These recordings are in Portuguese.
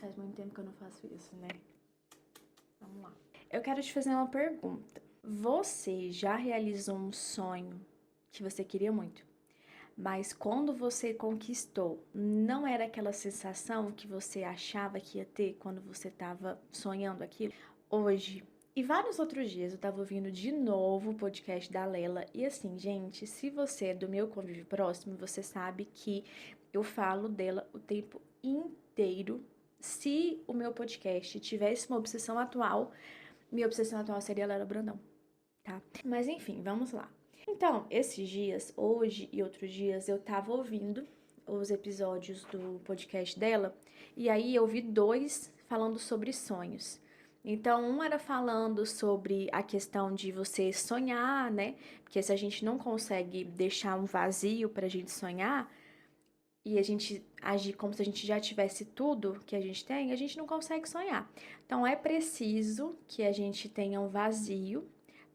Faz muito tempo que eu não faço isso, né? Vamos lá. Eu quero te fazer uma pergunta. Você já realizou um sonho que você queria muito, mas quando você conquistou, não era aquela sensação que você achava que ia ter quando você estava sonhando aquilo? Hoje e vários outros dias eu tava ouvindo de novo o podcast da Lela e assim, gente, se você é do meu convívio próximo, você sabe que eu falo dela o tempo inteiro. Se o meu podcast tivesse uma obsessão atual, minha obsessão atual seria a Lela Brandão, tá? Mas enfim, vamos lá. Então, esses dias, hoje e outros dias, eu tava ouvindo os episódios do podcast dela, e aí eu vi dois falando sobre sonhos. Então, um era falando sobre a questão de você sonhar, né? Porque se a gente não consegue deixar um vazio pra gente sonhar, e a gente agir como se a gente já tivesse tudo que a gente não consegue sonhar. Então, é preciso que a gente tenha um vazio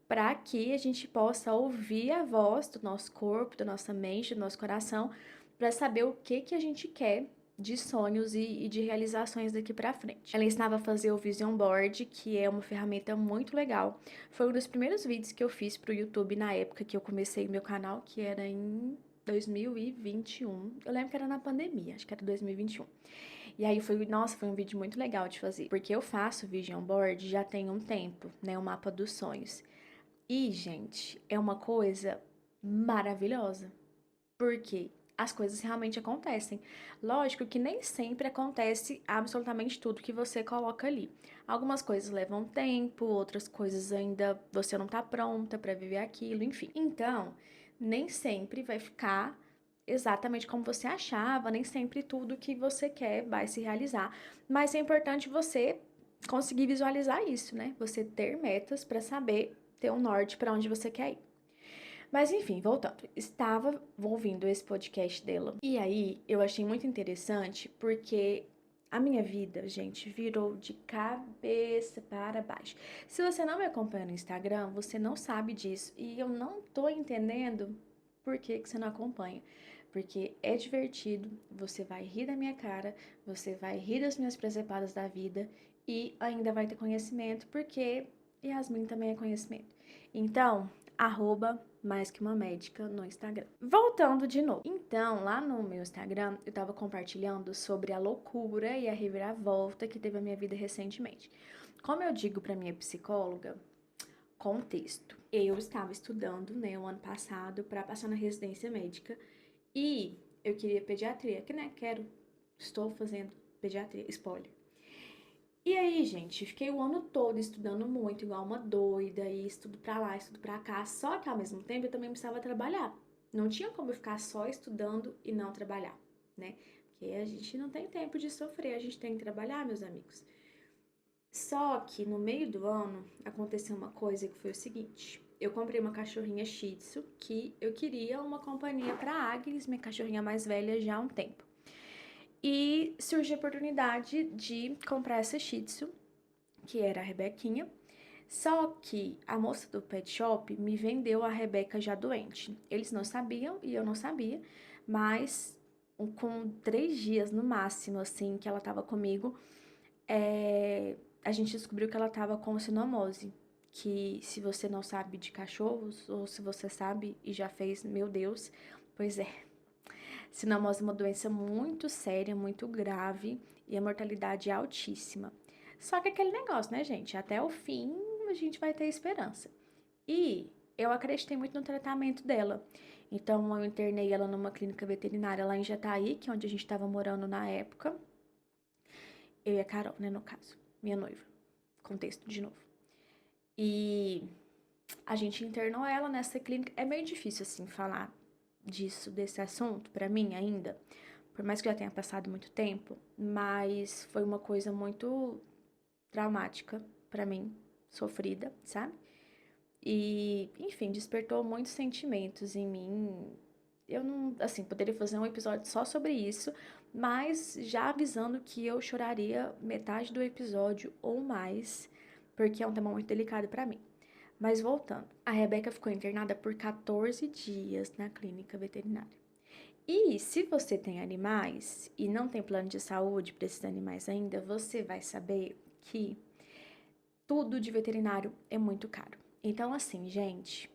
para que a gente possa ouvir a voz do nosso corpo, da nossa mente, do nosso coração, para saber o que que a gente quer de sonhos e de realizações daqui para frente. Ela ensinava a fazer o Vision Board, que é uma ferramenta muito legal. Foi um dos primeiros vídeos que eu fiz para o YouTube na época que eu comecei o meu canal, que era em 2021. Eu lembro que era na pandemia, acho que era 2021. E aí foi, nossa, foi um vídeo muito legal de fazer, porque eu faço Vision Board já tem um tempo, né, o mapa dos sonhos. E, gente, é uma coisa maravilhosa, porque as coisas realmente acontecem. Lógico que nem sempre acontece absolutamente tudo que você coloca ali. Algumas coisas levam tempo, outras coisas ainda você não tá pronta para viver aquilo, enfim. Então, nem sempre vai ficar exatamente como você achava, nem sempre tudo que você quer vai se realizar, mas é importante você conseguir visualizar isso, né? Você ter metas para saber ter um norte para onde você quer ir. Mas enfim, voltando, estava ouvindo esse podcast dela. E aí eu achei muito interessante porque a minha vida, gente, virou de cabeça para baixo. Se você não me acompanha no Instagram, você não sabe disso. E eu não tô entendendo por que que você não acompanha. Porque é divertido, você vai rir da minha cara, você vai rir das minhas presepadas da vida e ainda vai ter conhecimento, porque Yasmin também é conhecimento. Então, arroba mais que uma médica no Instagram. Voltando de novo. Então, lá no meu Instagram, eu tava compartilhando sobre a loucura e a reviravolta que teve a minha vida recentemente. Como eu digo pra minha psicóloga, contexto. Eu estava estudando, né, o ano passado para passar na residência médica e eu queria pediatria, que né, estou fazendo pediatria, spoiler. E aí, gente, fiquei o ano todo estudando muito, igual uma doida, e estudo pra lá, estudo pra cá, só que ao mesmo tempo eu também precisava trabalhar. Não tinha como eu ficar só estudando e não trabalhar, né? Porque a gente não tem tempo de sofrer, a gente tem que trabalhar, meus amigos. Só que no meio do ano aconteceu uma coisa que foi o seguinte: eu comprei uma cachorrinha Shih Tzu que eu queria uma companhia pra Agnes, minha cachorrinha mais velha, já há um tempo. E surgiu a oportunidade de comprar essa Shih Tzu, que era a Rebequinha. Só que a moça do pet shop me vendeu a Rebeca já doente. Eles não sabiam e eu não sabia, mas com 3 dias no máximo, assim, que ela tava comigo, a gente descobriu que ela tava com sinomose. Que se você não sabe de cachorros, ou se você sabe e já fez, meu Deus, pois é. Sinomose é uma doença muito séria, muito grave e a mortalidade é altíssima. Só que aquele negócio, né, gente? Até o fim a gente vai ter esperança. E eu acreditei muito no tratamento dela. Então eu internei ela numa clínica veterinária lá em Jataí, que é onde a gente estava morando na época. Eu e a Carol, né, no caso, minha noiva. Contexto de novo. E a gente internou ela nessa clínica. É meio difícil, assim, falar disso, desse assunto, pra mim ainda. Por mais que já tenha passado muito tempo, mas foi uma coisa muito traumática pra mim, sofrida, sabe? E, enfim, despertou muitos sentimentos em mim. Eu não, assim, poderia fazer um episódio só sobre isso, mas já avisando que eu choraria metade do episódio ou mais, porque é um tema muito delicado pra mim. Mas voltando, a Rebeca ficou internada por 14 dias na clínica veterinária. E se você tem animais e não tem plano de saúde para esses animais ainda, você vai saber que tudo de veterinário é muito caro. Então, assim, gente,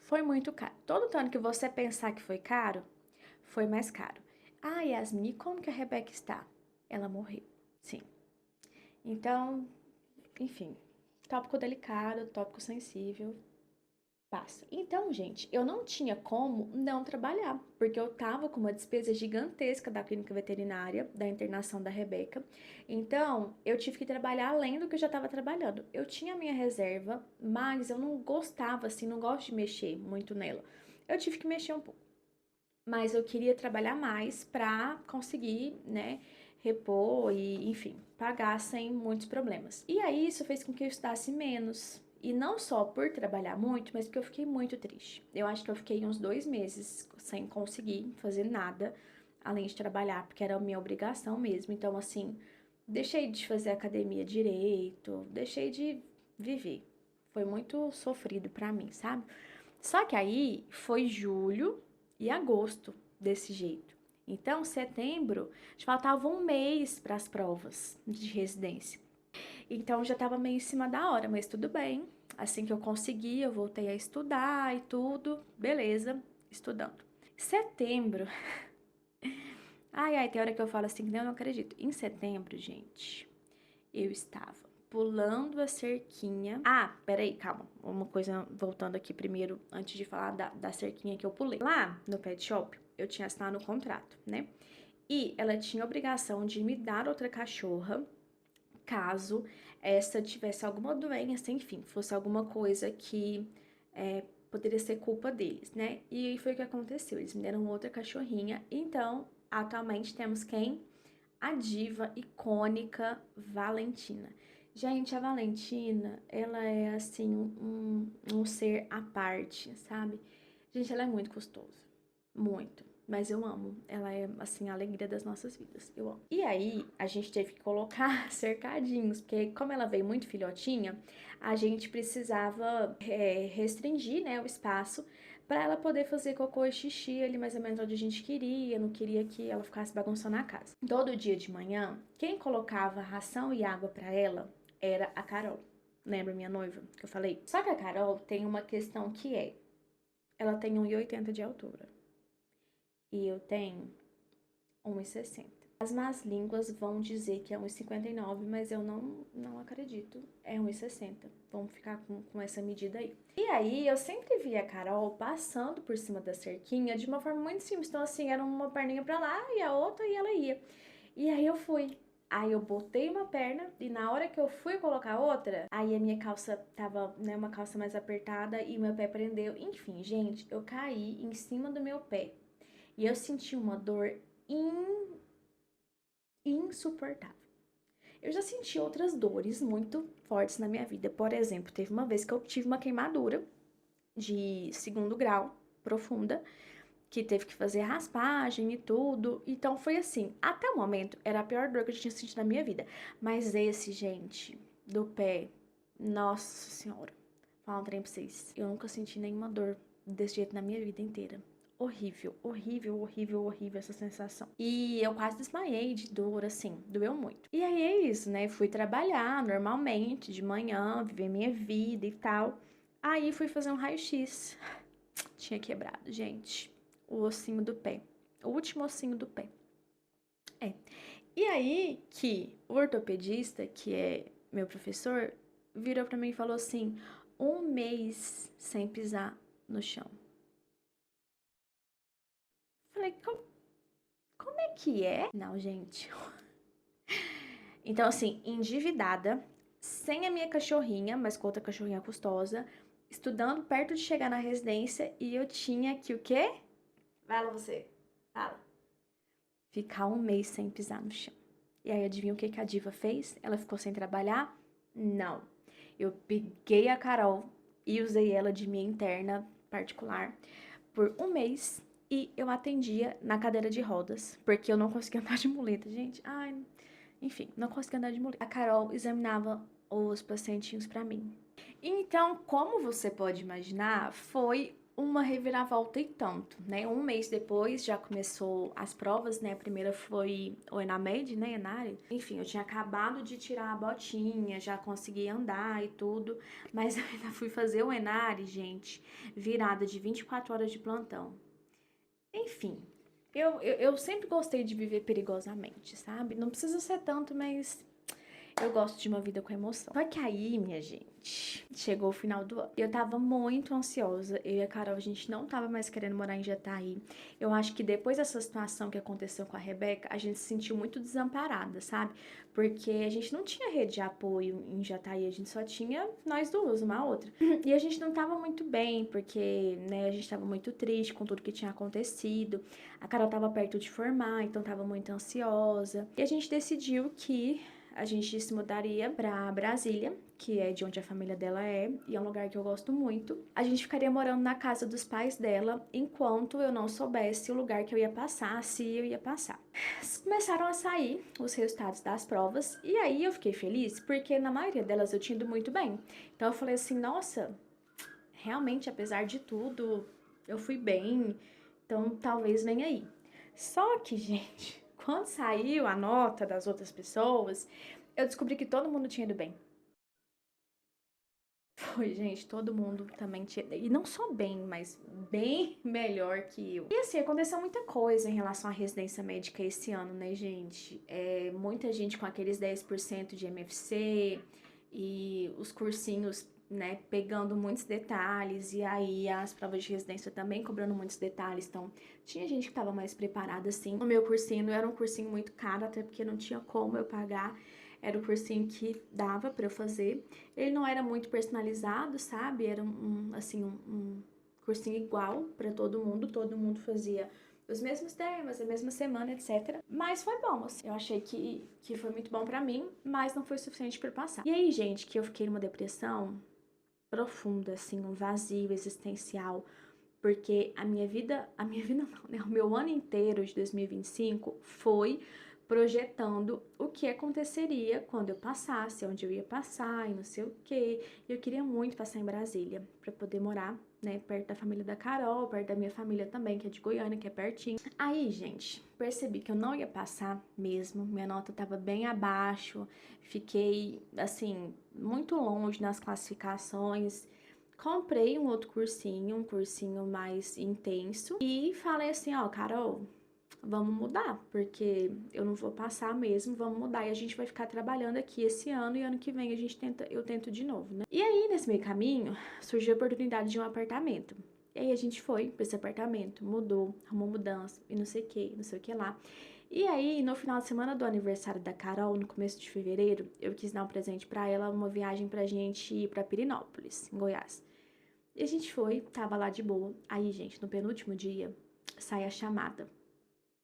foi muito caro. Todo ano que você pensar que foi caro, foi mais caro. Ah, Yasmin, e como que a Rebeca está? Ela morreu. Sim. Então, enfim, tópico delicado, tópico sensível, passa. Então, gente, eu não tinha como não trabalhar, porque eu tava com uma despesa gigantesca da clínica veterinária, da internação da Rebeca. Então, eu tive que trabalhar além do que eu já estava trabalhando. Eu tinha a minha reserva, mas eu não gostava, assim, não gosto de mexer muito nela. Eu tive que mexer um pouco. Mas eu queria trabalhar mais pra conseguir, né, repor e, enfim, pagar sem muitos problemas. E aí isso fez com que eu estudasse menos. E não só por trabalhar muito, mas porque eu fiquei muito triste. Eu acho que eu fiquei uns 2 meses sem conseguir fazer nada, além de trabalhar, porque era a minha obrigação mesmo. Então, assim, deixei de fazer academia direito, deixei de viver. Foi muito sofrido pra mim, sabe? Só que aí foi julho e agosto desse jeito. Então, setembro, faltava um mês para as provas de residência. Então, já estava meio em cima da hora, mas tudo bem. Assim que eu consegui, eu voltei a estudar e tudo, beleza, estudando. Setembro, ai, tem hora que eu falo assim, que eu não acredito. Em setembro, gente, eu estava pulando a cerquinha. Ah, peraí, calma. Uma coisa voltando aqui primeiro, antes de falar da cerquinha que eu pulei. Lá no pet shop, eu tinha assinado o contrato, né? E ela tinha a obrigação de me dar outra cachorra, caso essa tivesse alguma doença, enfim, fosse alguma coisa que poderia ser culpa deles, né? E aí foi o que aconteceu. Eles me deram outra cachorrinha. Então, atualmente temos quem? A diva icônica Valentina. Gente, a Valentina, ela é assim, um ser à parte, sabe? Gente, ela é muito custosa. Muito. Mas eu amo. Ela é, assim, a alegria das nossas vidas. Eu amo. E aí, a gente teve que colocar cercadinhos, porque como ela veio muito filhotinha, a gente precisava restringir, né, o espaço para ela poder fazer cocô e xixi ali mais ou menos onde a gente queria, não queria que ela ficasse bagunçando a casa. Todo dia de manhã, quem colocava ração e água para ela era a Carol. Lembra minha noiva que eu falei? Só que a Carol tem uma questão que ela tem 1,80 de altura e eu tenho 1,60. As más línguas vão dizer que é 1,59, mas eu não acredito. É 1,60. Vamos ficar com essa medida aí. E aí, eu sempre via a Carol passando por cima da cerquinha de uma forma muito simples. Então, assim, era uma perninha pra lá e a outra e ela ia. E aí eu fui. Aí eu botei uma perna e na hora que eu fui colocar outra, aí a minha calça tava, né, uma calça mais apertada e meu pé prendeu. Enfim, gente, eu caí em cima do meu pé. E eu senti uma dor insuportável. Eu já senti outras dores muito fortes na minha vida. Por exemplo, teve uma vez que eu tive uma queimadura de 2º grau, profunda, que teve que fazer raspagem e tudo. Então foi assim, até o momento era a pior dor que eu tinha sentido na minha vida. Mas esse, gente, do pé, nossa senhora, fala um trem pra vocês. Eu nunca senti nenhuma dor desse jeito na minha vida inteira. Horrível, horrível, horrível, horrível essa sensação. E eu quase desmaiei de dor, assim, doeu muito. E aí é isso, né? Fui trabalhar normalmente de manhã, viver minha vida e tal. Aí fui fazer um raio-x. Tinha quebrado, gente, o ossinho do pé. O último ossinho do pé. É. E aí que o ortopedista, que é meu professor, virou pra mim e falou assim: 1 mês sem pisar no chão. Falei, como é que é? Não, gente. Então, assim, endividada, sem a minha cachorrinha, mas com outra cachorrinha custosa, estudando perto de chegar na residência e eu tinha que o quê? Fala você. Fala. Ficar 1 mês sem pisar no chão. E aí, adivinha o que a diva fez? Ela ficou sem trabalhar? Não. Eu peguei a Carol e usei ela de minha interna particular por 1 mês e eu atendia na cadeira de rodas, porque eu não conseguia andar de muleta, gente. Ai, enfim, não conseguia andar de muleta. A Carol examinava os pacientinhos pra mim. Então, como você pode imaginar, foi uma reviravolta e tanto, né? Um mês depois já começou as provas, né? A primeira foi o Enamed, né? Enare. Enfim, eu tinha acabado de tirar a botinha, já consegui andar e tudo, mas eu ainda fui fazer o Enare, gente, virada de 24 horas de plantão. Enfim, eu sempre gostei de viver perigosamente, sabe? Não precisa ser tanto, mas eu gosto de uma vida com emoção. Só que aí, minha gente, chegou o final do ano. Eu tava muito ansiosa. Eu e a Carol, a gente não tava mais querendo morar em Jataí. Eu acho que depois dessa situação que aconteceu com a Rebeca, a gente se sentiu muito desamparada, sabe? Porque a gente não tinha rede de apoio em Jataí, a gente só tinha nós duas, uma a outra. E a gente não tava muito bem, porque, né, a gente tava muito triste com tudo que tinha acontecido. A Carol tava perto de formar, então tava muito ansiosa. E a gente decidiu que a gente se mudaria pra Brasília, que é de onde a família dela é, e é um lugar que eu gosto muito. A gente ficaria morando na casa dos pais dela, enquanto eu não soubesse o lugar que eu ia passar, se eu ia passar. Começaram a sair os resultados das provas, e aí eu fiquei feliz, porque na maioria delas eu tinha ido muito bem. Então eu falei assim, nossa, realmente, apesar de tudo, eu fui bem, então talvez venha aí. Só que, gente, quando saiu a nota das outras pessoas, eu descobri que todo mundo tinha ido bem. Foi, gente, todo mundo também tinha. E não só bem, mas bem melhor que eu. E assim, aconteceu muita coisa em relação à residência médica esse ano, né, gente? Muita gente com aqueles 10% de MFC e os cursinhos, né, pegando muitos detalhes. E aí as provas de residência também cobrando muitos detalhes. Então, tinha gente que tava mais preparada, assim. O meu cursinho era um cursinho muito caro, até porque não tinha como eu pagar. Era o cursinho que dava pra eu fazer. Ele não era muito personalizado, sabe? Era um cursinho igual para todo mundo fazia os mesmos temas, a mesma semana, etc. Mas foi bom, assim. Eu achei que foi muito bom pra mim, mas não foi suficiente pra eu passar. E aí, gente, que eu fiquei numa depressão profunda, assim, um vazio existencial, porque a minha vida não, né? O meu ano inteiro de 2025 foi projetando o que aconteceria quando eu passasse, onde eu ia passar e não sei o quê. E eu queria muito passar em Brasília para poder morar, né, perto da família da Carol, perto da minha família também, que é de Goiânia, que é pertinho. Aí, gente, percebi que eu não ia passar mesmo, minha nota tava bem abaixo, fiquei, assim, muito longe nas classificações. Comprei um outro cursinho, um cursinho mais intenso, e falei assim, ó, Carol, vamos mudar, porque eu não vou passar mesmo, vamos mudar e a gente vai ficar trabalhando aqui esse ano e ano que vem eu tento de novo, né? E aí, nesse meio caminho, surgiu a oportunidade de um apartamento. E aí a gente foi pra esse apartamento, mudou, arrumou mudança e não sei o que, não sei o que lá. E aí, no final de semana do aniversário da Carol, no começo de fevereiro, eu quis dar um presente pra ela, uma viagem pra gente ir pra Pirinópolis, em Goiás. E a gente foi, tava lá de boa. Aí, gente, no penúltimo dia, sai a chamada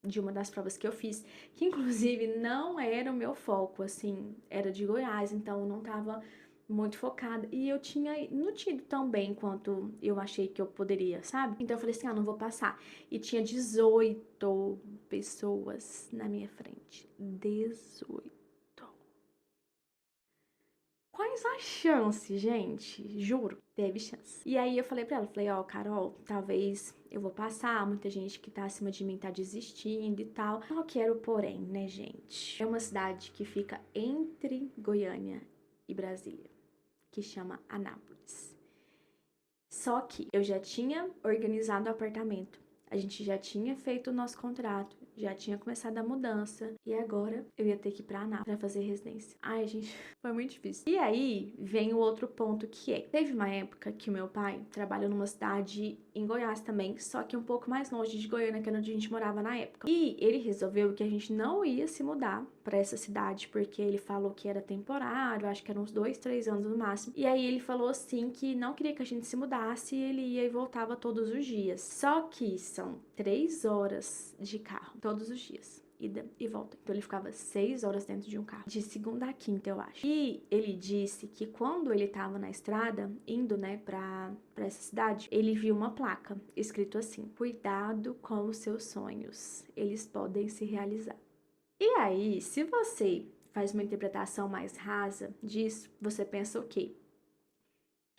de uma das provas que eu fiz, que inclusive não era o meu foco, assim, era de Goiás, então eu não tava muito focada. E eu tinha não tido tão bem quanto eu achei que eu poderia, sabe? Então eu falei assim, ah, não vou passar. E tinha 18 pessoas na minha frente. 18. Quais as chances, gente? Juro, teve chance. E aí eu falei pra ela, falei, ó, Carol, talvez eu vou passar, muita gente que tá acima de mim tá desistindo e tal. Só que era o porém, né, gente? É uma cidade que fica entre Goiânia e Brasília, que chama Anápolis. Só que eu já tinha organizado o apartamento, a gente já tinha feito o nosso contrato, já tinha começado a mudança e agora eu ia ter que ir pra Anápolis pra fazer residência. Ai, gente, foi muito difícil. E aí vem o outro ponto que é, teve uma época que o meu pai trabalhou numa cidade em Goiás também, só que um pouco mais longe de Goiânia, que era onde a gente morava na época. E ele resolveu que a gente não ia se mudar pra essa cidade, porque ele falou que era temporário, acho que eram uns 2, 3 anos no máximo. E aí ele falou assim que não queria que a gente se mudasse, ele ia e voltava todos os dias. Só que são 3 horas de carro todos os dias, ida e volta. Então ele ficava 6 horas dentro de um carro, de segunda a quinta, eu acho. E ele disse que quando ele tava na estrada, indo, né, pra essa cidade, ele viu uma placa escrito assim: cuidado com os seus sonhos, eles podem se realizar. E aí, se você faz uma interpretação mais rasa disso, você pensa o quê?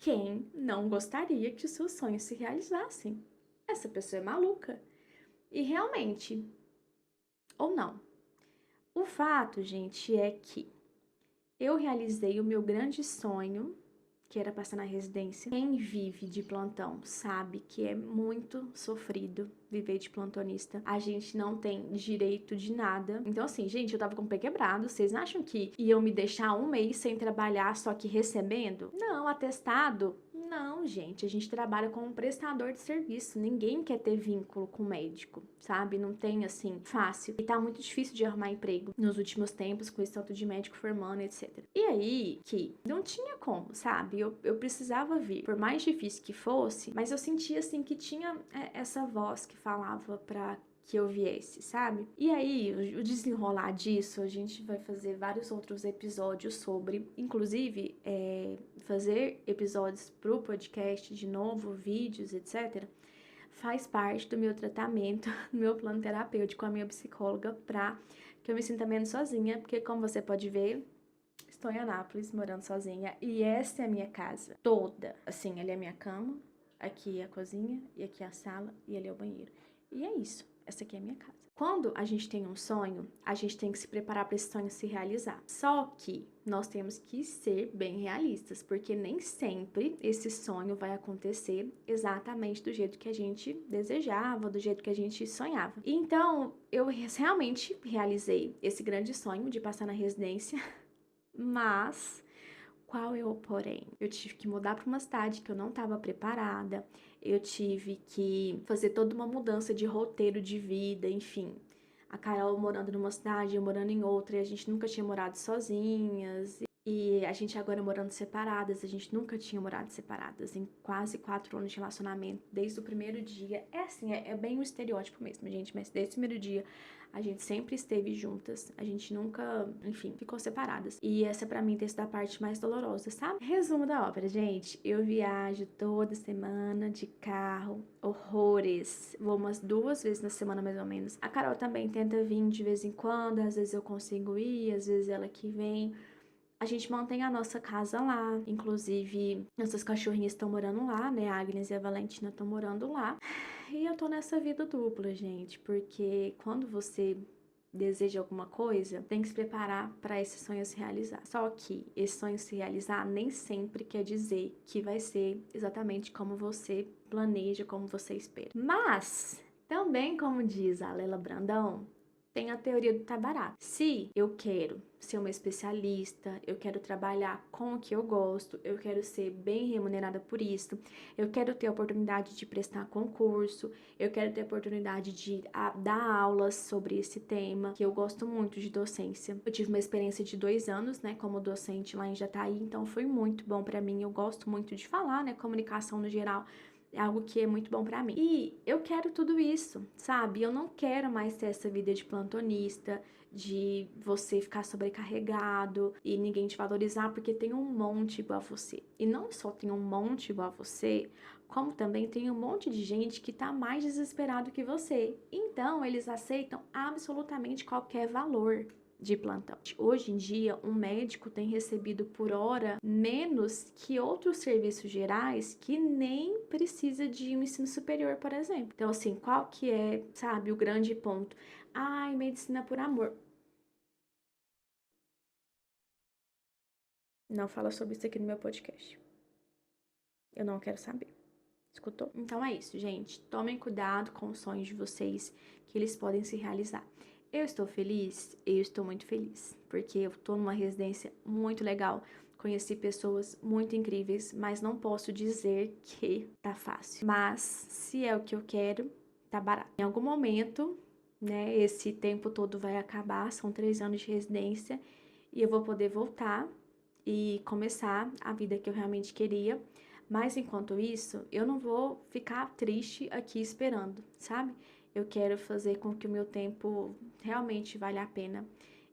Quem não gostaria que os seus sonhos se realizassem? Essa pessoa é maluca. E realmente, ou não. O fato, gente, é que eu realizei o meu grande sonho, que era passar na residência. Quem vive de plantão sabe que é muito sofrido viver de plantonista. A gente não tem direito de nada. Então, assim, gente, eu tava com o pé quebrado. Vocês acham que iam me deixar um mês sem trabalhar, só que recebendo? Não, atestado? Não, gente. A gente trabalha como um prestador de serviço. Ninguém quer ter vínculo com o médico, sabe? Não tem, assim, fácil. E tá muito difícil de arrumar emprego nos últimos tempos, com esse tanto de médico formando, etc. E aí, que não tinha como, sabe? Eu precisava vir. Por mais difícil que fosse, mas eu sentia, assim, que tinha essa voz que falava pra que eu viesse, sabe? E aí, o desenrolar disso, a gente vai fazer vários outros episódios sobre, inclusive, fazer episódios pro podcast de novo, vídeos, etc., faz parte do meu tratamento, do meu plano terapêutico com a minha psicóloga, pra que eu me sinta menos sozinha, porque como você pode ver, estou em Anápolis, morando sozinha, e essa é a minha casa toda. Assim, ali é a minha cama, aqui é a cozinha, e aqui é a sala, e ali é o banheiro. E é isso, essa aqui é a minha casa. Quando a gente tem um sonho, a gente tem que se preparar para esse sonho se realizar. Só que nós temos que ser bem realistas, porque nem sempre esse sonho vai acontecer exatamente do jeito que a gente desejava, do jeito que a gente sonhava. Então, eu realmente realizei esse grande sonho de passar na residência, mas qual é o porém? Eu tive que mudar para uma cidade que eu não estava preparada, eu tive que fazer toda uma mudança de roteiro de vida, enfim. A Carol morando numa cidade, eu morando em outra, e a gente nunca tinha morado sozinhas. E a gente agora morando separadas, a gente nunca tinha morado separadas em quase 4 anos de relacionamento, desde o primeiro dia. É assim, é bem um estereótipo mesmo, gente, mas desde o primeiro dia a gente sempre esteve juntas, a gente nunca, enfim, ficou separadas. E essa pra mim tem sido a parte mais dolorosa, sabe? Resumo da ópera, gente, eu viajo toda semana de carro, horrores, vou umas 2 vezes na semana mais ou menos. A Carol também tenta vir de vez em quando, às vezes eu consigo ir, às vezes ela que vem. A gente mantém a nossa casa lá, inclusive nossas cachorrinhas estão morando lá, né? A Agnes e a Valentina estão morando lá. E eu tô nessa vida dupla, gente, porque quando você deseja alguma coisa, tem que se preparar para esse sonho se realizar. Só que esse sonho se realizar nem sempre quer dizer que vai ser exatamente como você planeja, como você espera. Mas, também como diz a Lela Brandão, tem a teoria do tá barato. Se eu quero ser uma especialista, eu quero trabalhar com o que eu gosto, eu quero ser bem remunerada por isso, eu quero ter a oportunidade de prestar concurso, eu quero ter a oportunidade de dar aulas sobre esse tema, que eu gosto muito de docência. Eu tive uma experiência de 2 anos, né, como docente lá em Jataí, então foi muito bom pra mim. Eu gosto muito de falar, né, comunicação no geral. É algo que é muito bom pra mim. E eu quero tudo isso, sabe? Eu não quero mais ter essa vida de plantonista, de você ficar sobrecarregado e ninguém te valorizar porque tem um monte igual a você. E não só tem um monte igual a você, como também tem um monte de gente que tá mais desesperado que você. Então, eles aceitam absolutamente qualquer valor de plantão. Hoje em dia, um médico tem recebido por hora menos que outros serviços gerais que nem precisa de um ensino superior, por exemplo. Então, assim, qual que é, sabe, o grande ponto? Ai, medicina por amor. Não fala sobre isso aqui no meu podcast. Eu não quero saber. Escutou? Então é isso, gente. Tomem cuidado com os sonhos de vocês, que eles podem se realizar. Eu estou feliz? Eu estou muito feliz, porque eu estou numa residência muito legal. Conheci pessoas muito incríveis, mas não posso dizer que tá fácil. Mas se é o que eu quero, tá barato. Em algum momento, né, esse tempo todo vai acabar, são 3 anos de residência, e eu vou poder voltar e começar a vida que eu realmente queria. Mas enquanto isso, eu não vou ficar triste aqui esperando, sabe? Eu quero fazer com que o meu tempo realmente valha a pena.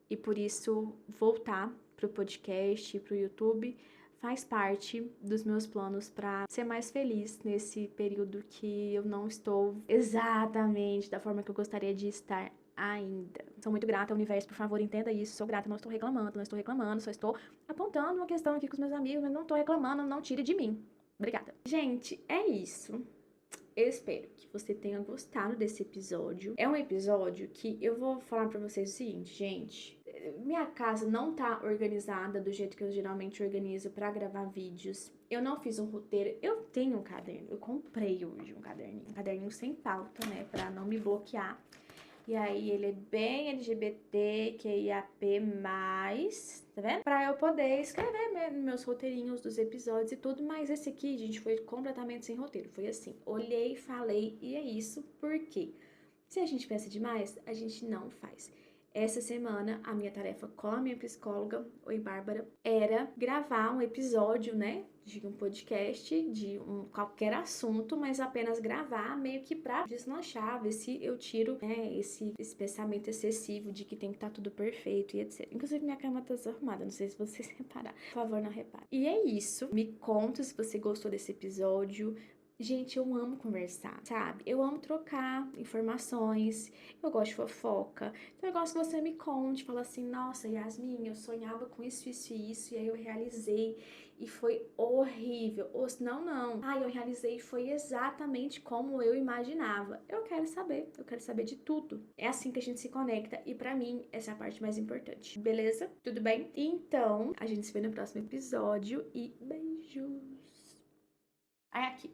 E por isso, voltar pro podcast, pro YouTube, faz parte dos meus planos para ser mais feliz nesse período que eu não estou exatamente da forma que eu gostaria de estar ainda. Sou muito grata ao universo, por favor, entenda isso. Sou grata, não estou reclamando, só estou apontando uma questão aqui com os meus amigos, mas não estou reclamando, não tire de mim. Obrigada. Gente, é isso. Eu espero que você tenha gostado desse episódio. É um episódio que eu vou falar pra vocês o seguinte, gente. Minha casa não tá organizada do jeito que eu geralmente organizo pra gravar vídeos. Eu não fiz um roteiro. Eu tenho um caderno. Eu comprei hoje um caderninho sem pauta, né, pra não me bloquear. E aí ele é bem LGBT, QIAP+, tá vendo? Pra eu poder escrever meus roteirinhos dos episódios e tudo, mas esse aqui, gente, foi completamente sem roteiro. Foi assim, olhei, falei e é isso. Por quê? Se a gente pensa demais, a gente não faz. Essa semana, a minha tarefa com a minha psicóloga, oi Bárbara, era gravar um episódio, né, de um podcast, de qualquer assunto, mas apenas gravar, meio que pra deslanchar, ver se eu tiro, né, esse pensamento excessivo de que tem que estar tudo perfeito e etc. Inclusive, minha cama tá desarrumada, não sei se vocês repararam. Por favor, não reparem. E é isso. Me conta se você gostou desse episódio. Gente, eu amo conversar, sabe? Eu amo trocar informações, eu gosto de fofoca. Então eu gosto que você me conte, fala assim, nossa, Yasmin, eu sonhava com isso e isso, e aí eu realizei e foi horrível. Ou se não. Ah, eu realizei e foi exatamente como eu imaginava. Eu quero saber de tudo. É assim que a gente se conecta e pra mim essa é a parte mais importante. Beleza? Tudo bem? Então, a gente se vê no próximo episódio e beijos. Ai, aqui.